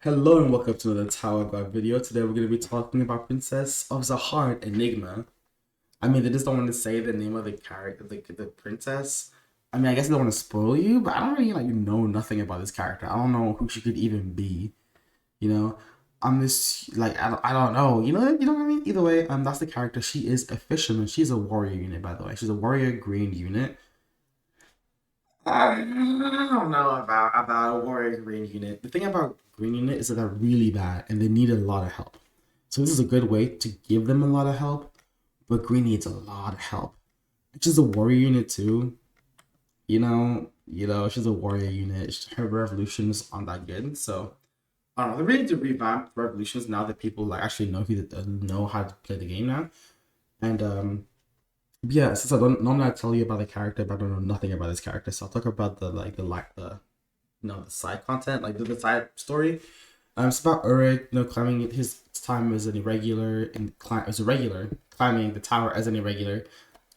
Hello and welcome to another Tower God video. Today we're going to be talking about Princess of Zahard, Enigma. I mean, they just don't want to say the name of the character, the princess. I mean, I guess they don't want to spoil you, but I don't really know nothing about this character. I don't know who she could even be. You know, I'm just like I don't know. You know what I mean. Either way, that's the character. She is a fisherman. She's a warrior unit, by the way. She's a warrior green unit. I don't know about a warrior green unit. The thing about green unit is that they're really bad and they need a lot of help. So this is a good way to give them a lot of help, but green needs a lot of help. She's a warrior unit too. She's a warrior unit. Her revolutions aren't that good, so I don't know. They really need to revamp revolutions now that people actually know how to play the game now. And yeah, since I don't normally I tell you about the character, but I don't know nothing about this character, so I'll talk about the side content, like the side story. It's about Urek, climbing his time as an irregular and climbing the tower as an irregular,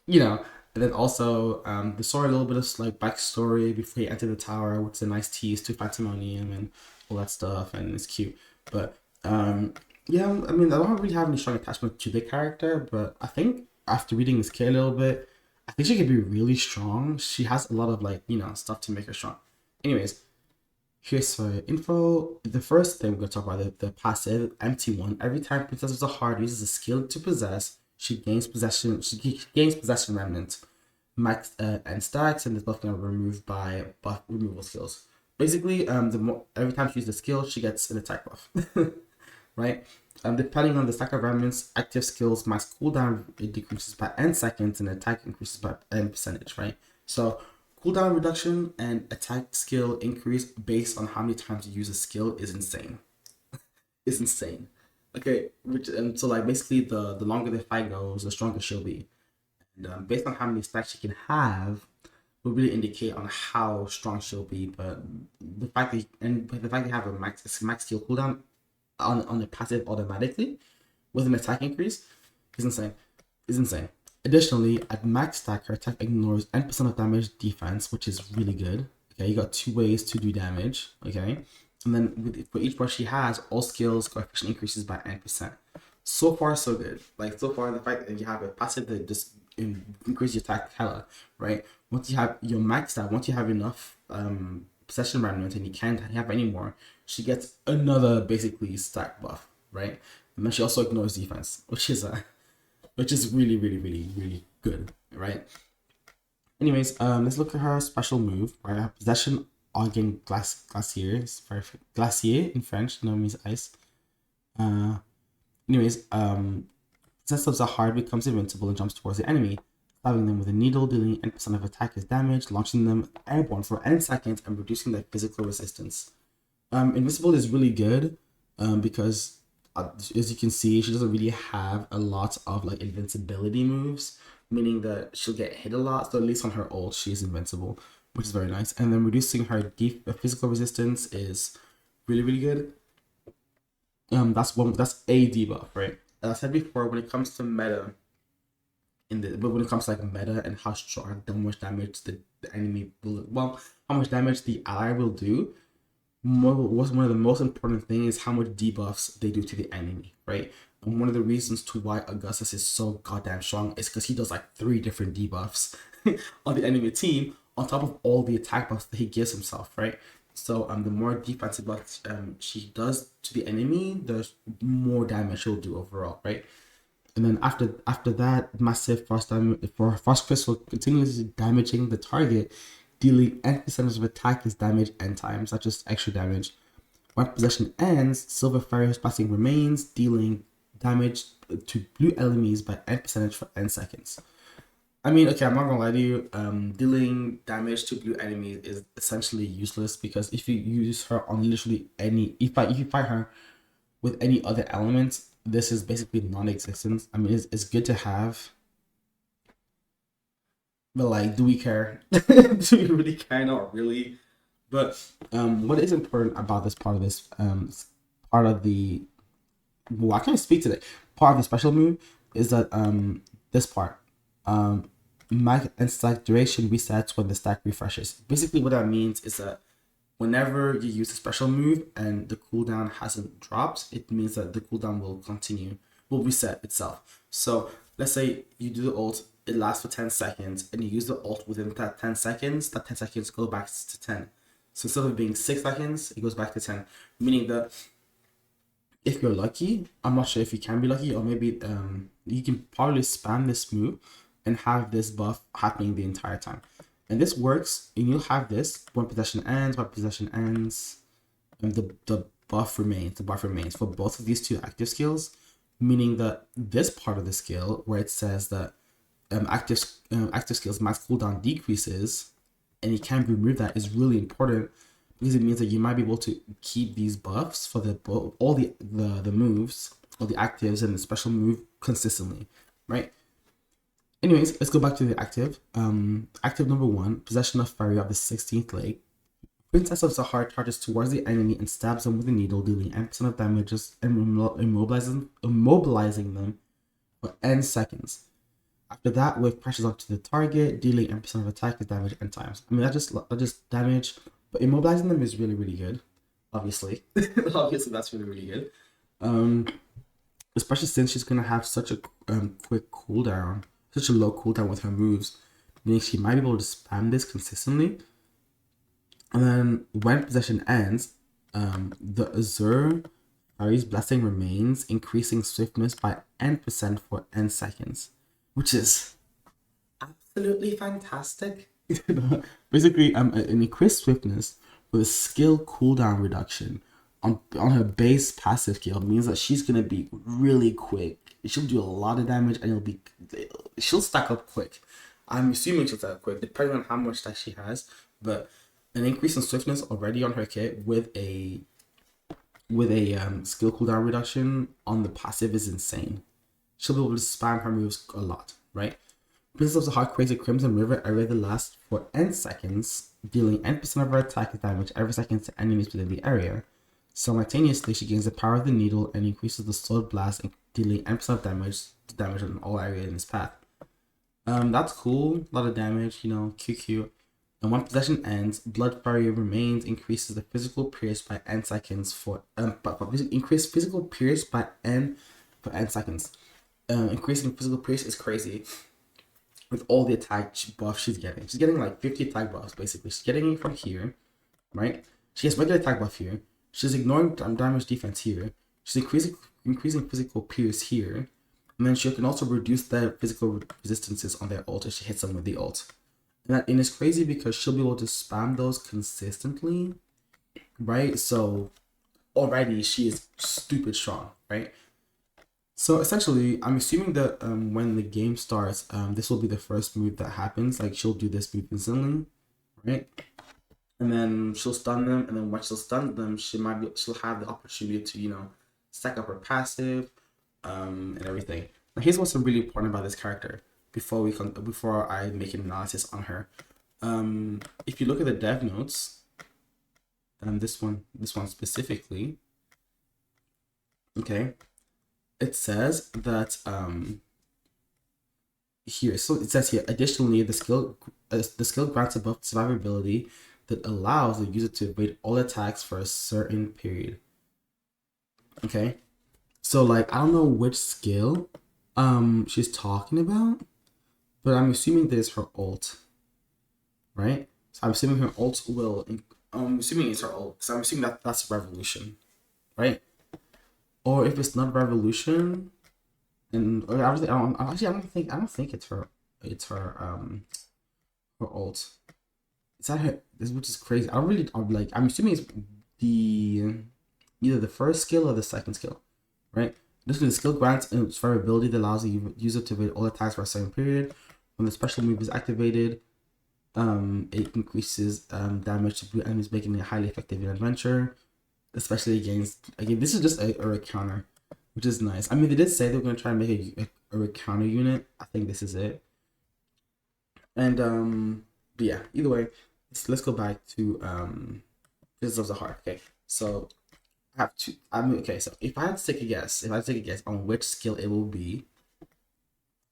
and then also the story, a little bit of like backstory before he entered the tower, which is a nice tease to Phantomonium and all that stuff, and it's cute. But yeah, I mean, I don't really have any strong attachment to the character, but I think after reading this kid a little bit, I think she could be really strong. She has a lot of stuff to make her strong. Anyways, here's her info. The first thing we're gonna talk about the passive empty one. Every time Princess of the Heart uses a skill to possess, she gains possession. She gains possession remnant, max and stacks, and this buff can be removed by buff removal skills. Basically, every time she uses a skill, she gets an attack buff. Right? Depending on the stack of remnants, active skills max cooldown it decreases by n seconds and attack increases by n percentage, right? So cooldown reduction and attack skill increase based on how many times you use a skill is insane. It's insane. Okay, and so basically the longer the fight goes, the stronger she'll be. And based on how many stacks she can have, will really indicate on how strong she'll be. But the fact that you have a max skill cooldown on the passive automatically with an attack increase is insane. Additionally, at max stack, her attack ignores N% of damage defense, which is really good. Okay, you got 2 ways to do damage. Okay, and then for each brush she has, all skills coefficient increases by N%. So far, so good. So far, the fact that you have a passive that just increases your attack hella, right? Once you have your max stat, once you have enough possession remnant and you can't have any more, she gets another basically stack buff, right? And then she also ignores defense, which is really, really, really, really good, right? Anyways, let's look at her special move, right? Her possession again glacier in French, means ice. Anyways, Princess of Zahard becomes invincible and jumps towards the enemy, stabbing them with a needle, dealing N% of attack as damage, launching them airborne for N seconds, and reducing their physical resistance. Invincible is really good because as you can see, she doesn't really have a lot of invincibility moves, meaning that she'll get hit a lot. So at least on her ult, she's invincible, which is very nice. And then reducing her physical resistance is really, really good. That's a debuff, right? As I said before, when it comes to meta, but when it comes to meta and how much damage the enemy will, how much damage the ally will do, one of the most important things is how much debuffs they do to the enemy, right? And one of the reasons to why Augustus is so goddamn strong is because he does 3 different debuffs on the enemy team on top of all the attack buffs that he gives himself, right? So the more defensive buffs she does to the enemy, the more damage she'll do overall, right? And then after that, massive frost crystal continuously damaging the target, dealing N% of attack is damage N times, not just extra damage. When possession ends, Silver Fire's passing remains, dealing damage to blue enemies by N% for N seconds. I mean, okay, I'm not gonna lie to you. Dealing damage to blue enemies is essentially useless because if you use her on literally if you fight her with any other element, this is basically non-existent. I mean, it's good to have, but do we care? Do we really care? Not really. But what is important about this part of this part of the I can't speak today. Part of the special move is that this part mag and stack duration resets when the stack refreshes. Basically, what that means is that whenever you use a special move and the cooldown hasn't dropped, it means that the cooldown will reset itself. So let's say you do the ult, it lasts for 10 seconds, and you use the ult within that 10 seconds, that 10 seconds go back to 10. So instead of being 6 seconds, it goes back to 10, meaning that if you're lucky, I'm not sure if you can be lucky, or maybe you can probably spam this move and have this buff happening the entire time. And this works, and you'll have this when possession ends, and the buff remains. The buff remains for both of these two active skills, meaning that this part of the skill where it says that active skills max cooldown decreases, and you can remove that, is really important, because it means that you might be able to keep these buffs for all the moves, all the actives and the special move consistently, right? Anyways, let's go back to the active. Active number 1, possession of fairy of the 16th leg. Princess of Zahard charges towards the enemy and stabs them with a needle, dealing N% of damages and immobilizing them for N seconds. After that, wave presses onto the target, dealing N% of attack damage N times. I mean, that just damage, but immobilizing them is really, really good. Obviously, obviously that's really, really good. Especially since she's gonna have such a quick cooldown, such a low cooldown with her moves, meaning she might be able to spam this consistently. And then when possession ends, the Azure Fairy's Blessing remains, increasing swiftness by N% for N seconds, which is absolutely fantastic. Basically, an increased swiftness with a skill cooldown reduction on her base passive skill means that she's gonna be really quick. She'll do a lot of damage, and she'll stack up quick. I'm assuming she'll stack up quick, depending on how much that she has, but an increase in swiftness already on her kit with a skill cooldown reduction on the passive is insane. She'll be able to spam her moves a lot, right? Princess of the Heart creates a Crimson River area that lasts for N seconds, dealing N% of her attack damage every second to enemies within the area. Simultaneously, she gains the power of the needle and increases the sword blast, dealing N% of damage on all areas in its path. That's cool. A lot of damage, QQ. And when possession ends, Blood Fairy remains, increases the physical pierce by N seconds increase physical pierce by N for N seconds. Increasing physical pierce is crazy. With all the attack buffs she's getting. She's getting like 50 attack buffs, basically. She's getting it from here, right? She has regular attack buff here. She's ignoring damage defense here. She's increasing physical pierce here. And then she can also reduce their physical resistances on their ult if she hits them with the ult. And it's crazy because she'll be able to spam those consistently, right? So already she is stupid strong, right? So essentially, I'm assuming that when the game starts, this will be the first move that happens. Like, she'll do this move instantly, right? And then she'll stun them, and then once she'll stun them, she'll have the opportunity to, stack up her passive, and everything. Now, here's what's really important about this character before I make an analysis on her. If you look at the dev notes, this one specifically, okay, it says that additionally the skill grants a buff survivability that allows the user to evade all attacks for a certain period. Okay, so like, I don't know which skill she's talking about, but I'm assuming there's her ult, right? So I'm assuming her ult will. I'm assuming it's her ult. So I'm assuming that's Revolution, right? Or if it's not Revolution, and I don't think it's her. It's her ult. Is that her? Which is crazy. I'm assuming it's either the first skill or the second skill, right? This is the skill grants and survivability that allows the user to evade all attacks for a certain period. When the special move is activated, it increases damage to brute enemies, making it highly effective in adventure, especially against. Again, this is just a Urek counter, which is nice. I mean, they did say they were gonna try and make a Urek counter unit. I think this is it. And but yeah, either way, let's go back to Princess of the Heart. Okay, so I have to. So if I had to take a guess, on which skill it will be,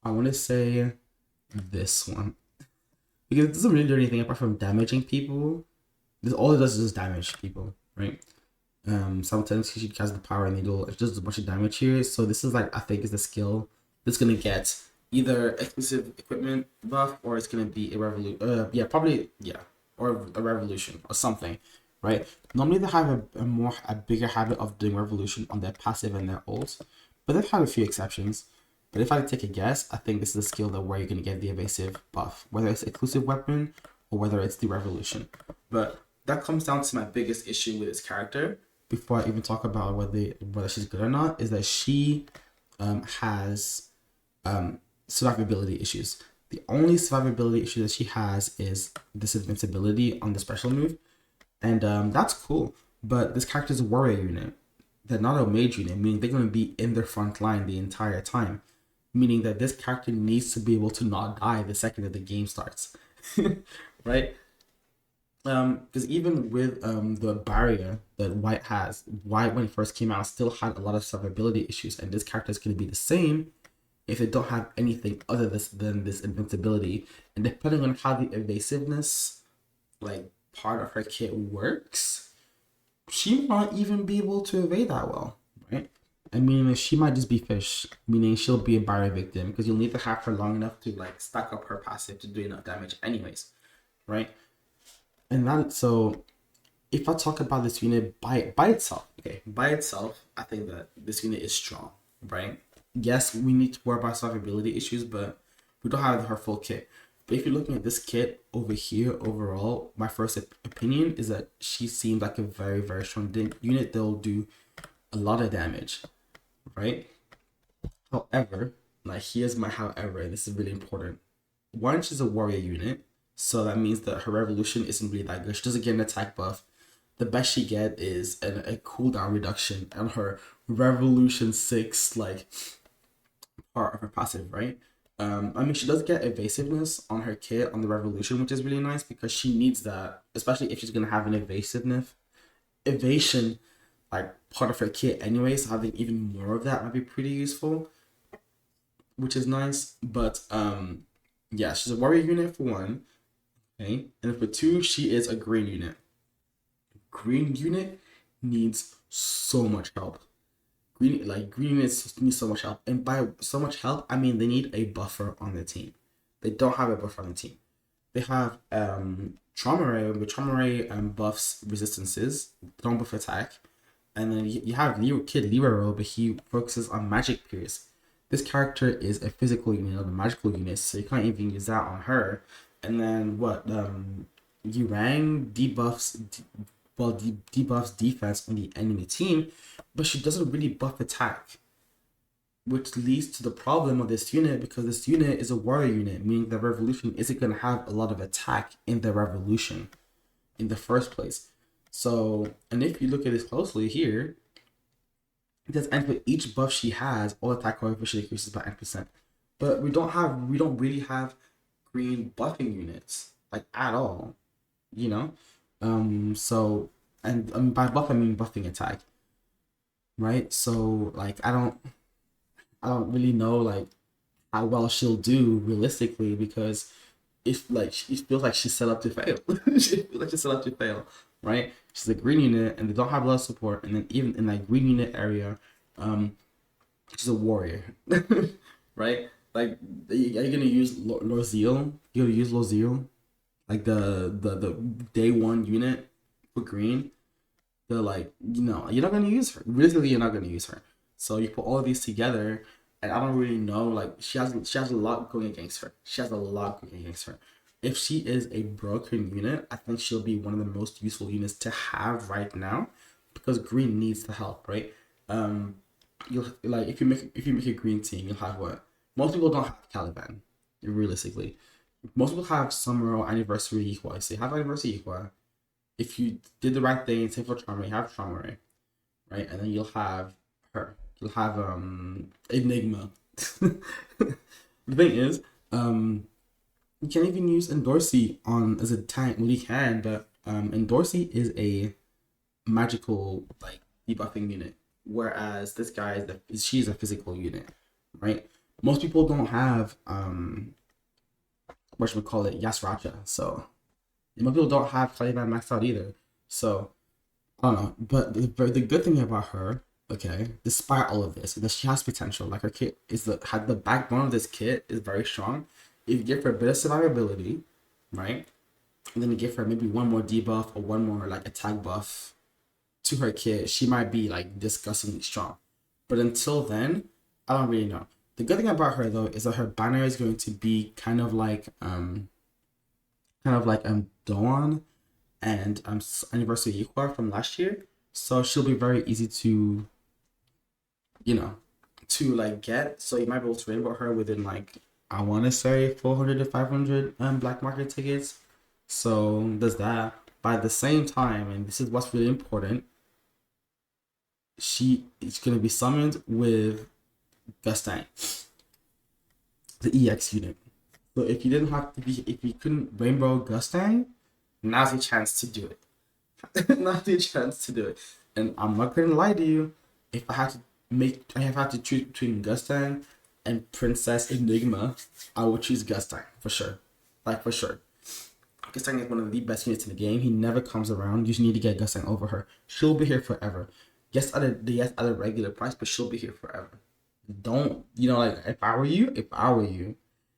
I want to say this one, because it doesn't really do anything apart from damaging people. This all it does is just damage people, right? Simultaneously she has the power needle. It does a bunch of damage here. So this is like, I think is the skill that's gonna get either exclusive equipment buff, or it's gonna be a revolution. Yeah, probably, yeah, or a revolution or something, right? Normally they have a bigger habit of doing revolution on their passive and their ult, but they've had a few exceptions. But if I take a guess, I think this is a skill that where you're gonna get the evasive buff, whether it's exclusive weapon or whether it's the revolution. But that comes down to my biggest issue with this character. Before I even talk about whether she's good or not, is that she has survivability issues. The only survivability issue that she has is this invincibility on the special move, and that's cool. But this character is a warrior unit. They're not a mage unit, meaning they're going to be in their front line the entire time. Meaning that this character needs to be able to not die the second that the game starts, right? Because even with the barrier that White has, White when he first came out still had a lot of survivability issues, and this character is going to be the same if they don't have anything other than this invincibility. And depending on how the evasiveness, like part of her kit works, she might even be able to evade that well, right? I mean, she might just be fish, meaning she'll be a barrier victim because you'll need to have her long enough to like stack up her passive to do enough damage, anyways, right? And that, so if I talk about this unit by itself, okay, by itself, I think that this unit is strong, right? Yes, we need to worry about survivability issues, but we don't have her full kit. But if you're looking at this kit over here, overall, my first opinion is that she seems like a very, very strong unit that will do a lot of damage, right? However, like here's my however, and this is really important. One, she's a warrior unit, so that means that her revolution isn't really that good. She doesn't get an attack buff. The best she get is a cooldown reduction on her revolution 6 like part of her passive, right? I mean, she does get evasiveness on her kit on the revolution, which is really nice because she needs that, especially if she's gonna have an evasion like part of her kit anyway. So having even more of that might be pretty useful, which is nice. But yeah, she's a warrior unit for one, okay, and for two, she is a green unit. Green unit needs so much help. Green units need so much help, and by so much help, I mean they need a buffer on the team. They don't have a buffer on the team. They have trauma ray, but trauma ray buffs resistances, don't buff attack, and then you have Kid Lero, but he focuses on magic pierce. This character is a physical unit, not a magical unit, so you can't even use that on her. And then what? Urang debuffs defense on the enemy team, but she doesn't really buff attack, which leads to the problem of this unit because this unit is a warrior unit, meaning the revolution isn't going to have a lot of attack in the revolution in the first place. So, and if you look at this closely here, it does end with each buff she has, all attack coefficient increases by 10%. But we don't really have green buffing units like at all, you know. So, and by buff I mean buffing attack, right? So like I don't really know like how well she'll do realistically because if like she feels like she's set up to fail. She feels like she's set up to fail, right? She's a green unit and they don't have a lot of support, and then even in that green unit area, she's a warrior, right? Like are you gonna use Lozil? You're gonna use Lozil, like the day one unit for green. They're like, you're not gonna use her. Realistically, you're not gonna use her. So you put all of these together, and I don't really know. Like she has a lot going against her. She has a lot going against her. If she is a broken unit, I think she'll be one of the most useful units to have right now, because green needs the help, right? You'll like if you make a green team, you'll have what most people don't have Caliban. Realistically, most people have summer or anniversary equal. So you have anniversary equal. If you did the right thing, same for Trauma, you have Trauma, right? And then you'll have her. You'll have Enigma. The thing is, you can't even use Endorsi on as a tank. Well, you can, but Endorsi is a magical like debuffing unit, whereas this guy she's a physical unit, right? Most people don't have what should we call it, Yasracha. So most people don't have Caliban maxed out either. So I don't know. But the good thing about her, okay, despite all of this, is that she has potential. Like her kit is the backbone of this kit is very strong. If you give her a bit of survivability, right? And then you give her maybe one more debuff or one more like attack buff to her kit, she might be like disgustingly strong. But until then, I don't really know. The good thing about her though is that her banner is going to be Dawn and Anniversary Equa from last year. So she'll be very easy to, you know, to like get. So you might be able to rainbow her within like I want to say 400 to 500 black market tickets. So there's that. But at the same time, and this is what's really important, she is going to be summoned with Gustang, the EX unit. So if you didn't have to be, if you couldn't rainbow Gustang, now's your chance to do it. Now's your chance to do it. And I'm not gonna lie to you, if I had to I have had to choose between Gustang and Princess Enigma, I would choose Gustang for sure. Like for sure. Gustang is one of the best units in the game. He never comes around. You just need to get Gustang over her. She'll be here forever. Yes, at a regular price, but she'll be here forever. Don't like if I were you,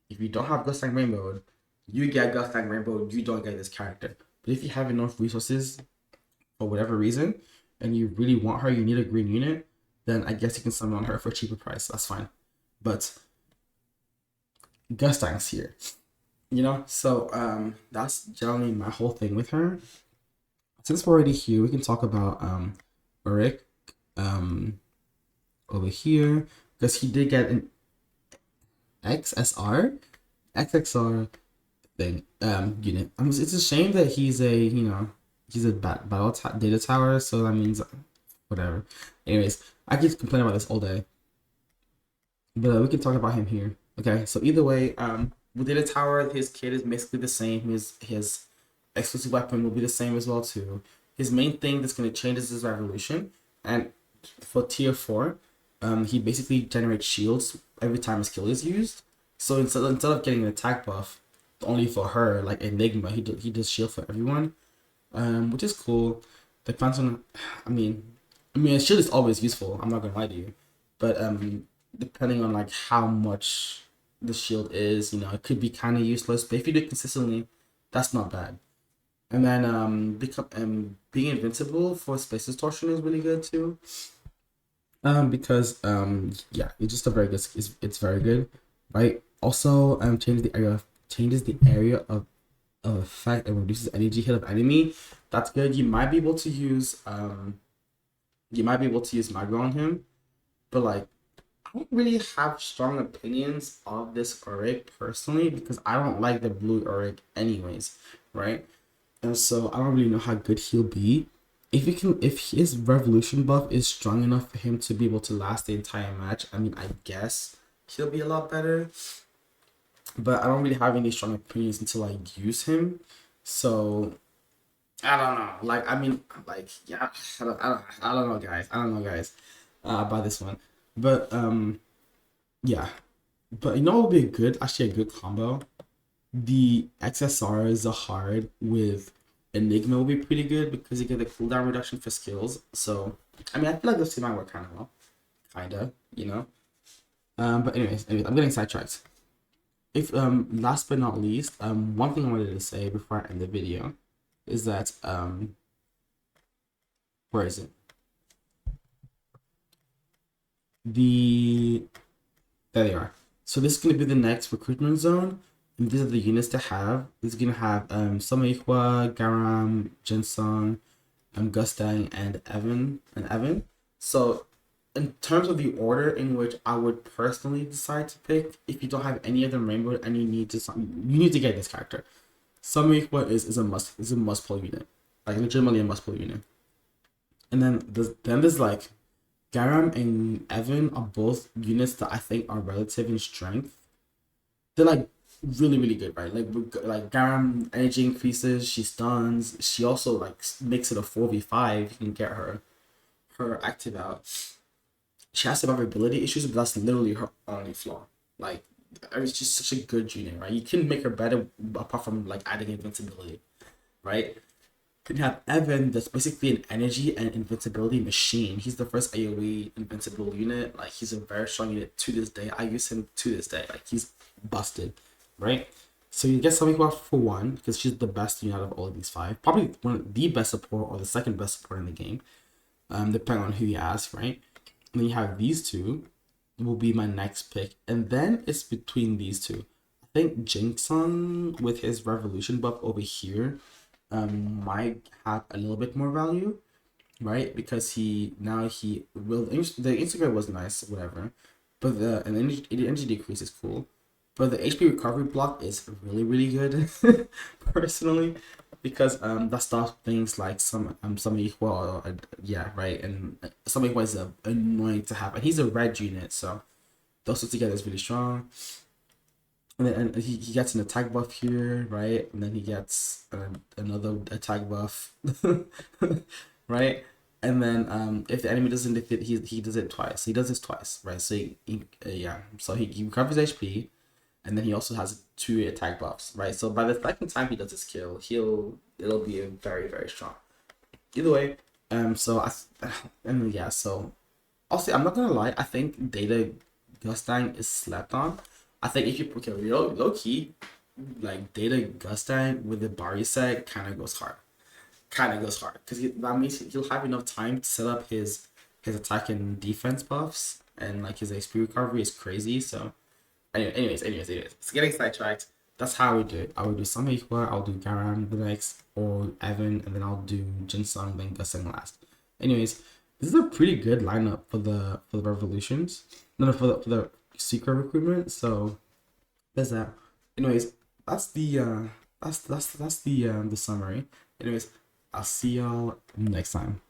if you don't have Gustang Rainbow, you get Gustang Rainbow, you don't get this character. But if you have enough resources for whatever reason, and you really want her, you need a green unit, then I guess you can summon her for a cheaper price. That's fine. But Gustang's here. So that's generally my whole thing with her. Since we're already here, we can talk about Urek over here, because he did get an XXR thing unit. It's a shame that he's a battle data tower, so that means whatever. Anyways, I keep complaining about this all day, but we can talk about him here. Okay, so either way, with data tower, his kit is basically the same. His exclusive weapon will be the same as well too. His main thing that's going to change is his revolution, and for tier 4, he basically generates shields every time a skill is used. So instead of getting an attack buff only for her, like Enigma, he does shield for everyone, which is cool. Depends on, I mean, a shield is always useful. I'm not gonna lie to you, but depending on like how much the shield is, it could be kind of useless. But if you do it consistently, that's not bad. And then being invincible for space distortion is really good too. Because yeah, it's just a very good. It's very good, right? Also, changes the area of effect and reduces energy hit of enemy. That's good. You might be able to use Magro on him, but like I don't really have strong opinions of this Urek personally because I don't like the blue Urek anyways, right? And so I don't really know how good he'll be. If his revolution buff is strong enough for him to be able to last the entire match, I mean, I guess he'll be a lot better. But I don't really have any strong opinions until I use him. So I don't know. Like, I mean, like, yeah, I don't know, guys. About this one. But yeah. But you know what would be a good combo? The XSR Zahard with Enigma will be pretty good because you get the cooldown reduction for skills. So, I mean, I feel like those two might work kind of well. But anyways, I'm getting sidetracked. If last but not least, one thing I wanted to say before I end the video is that where is it? There they are. So this is gonna be the next recruitment zone. And these are the units to have. This is gonna have Somaiqua, Garam, Jinsong, Gustang, and Evan. So in terms of the order in which I would personally decide to pick, if you don't have any of them rainbow and you need to get this character. Somaiqua is a must pull unit. Like legitimately a must pull unit. And then there's like Garam and Evan are both units that I think are relative in strength. They're like really, really good, right? Like Garam energy increases, she stuns, she also like makes it a 4v5. You can get her active out. She has survivability issues, but that's literally her only flaw. Like, it's just such a good unit, right? You can make her better apart from like adding invincibility. right? Then you have Evan, that's basically an energy and invincibility machine. He's the first AoE invincible unit. Like he's a very strong unit to this day. I use him to this day. Like he's busted, right? So you get something about for one because she's the best unit out of all of these five. Probably one of the best support or the second best support in the game, depending on who you ask, right? And then you have these two will be my next pick, and then it's between these two. I think Jinxon with his revolution buff over here might have a little bit more value, right? Because he will the Instagram was nice, whatever, but the energy decrease is cool, but the HP recovery block is really good, personally, because that stops things like some equal yeah, right, and some equal is annoying to have, and he's a red unit, so those two together is really strong. And then he gets an attack buff here, right? And then he gets another attack buff, right? And then if the enemy doesn't defeat, he does it twice. He does this twice, right? So yeah, so he recovers HP, and then he also has two attack buffs, right? So by the second time he does his kill, it'll be a very strong. Either way, so and yeah, so also I'm not gonna lie, I think Data Gustang is slept on. I think if you okay, low key, like Data Gustang with the Bari set kind of goes hard. Kind of goes hard because that means he'll have enough time to set up his attack and defense buffs, and like his HP recovery is crazy. So anyways, it's getting sidetracked. That's how we do it. I will do some equal. I'll do Garam the next, or Evan, and then I'll do Jinsung, then Gusang last. Anyways, this is a pretty good lineup for the revolutions. No, for the secret recruitment. So there's that. Anyways, that's the summary. Anyways, I'll see y'all next time.